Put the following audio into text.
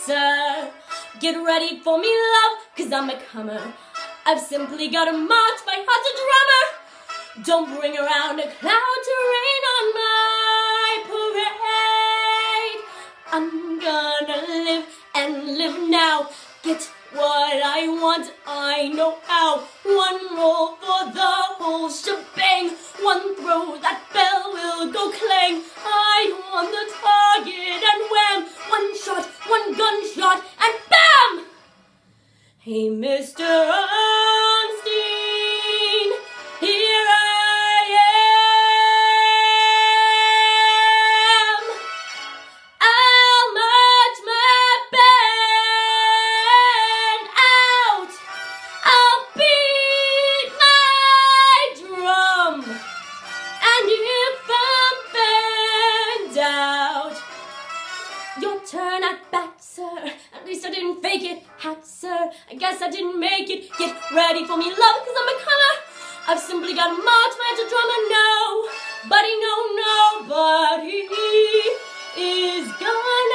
sir. Get ready for me, love, 'cause I'm a comer. I've simply got to march, my heart's a drummer. Don't bring around a cloud to rain on my parade. I'm gonna live and live now. Get what I want, I know how. One roll for the whole shebang. One throw, that bell will go clang. I on the target and wham. One shot, one gunshot, and bam! Hey, Mr. Ornstein, here I am. I'll march my band out. I'll beat my drum. And if I'm banned out, your turn at bat, sir. At least I didn't fake it, hat, sir. I guess I didn't make it. Get ready for me, love, 'cause I'm a comer. I've simply got to march, my drummer. Nobody is gonna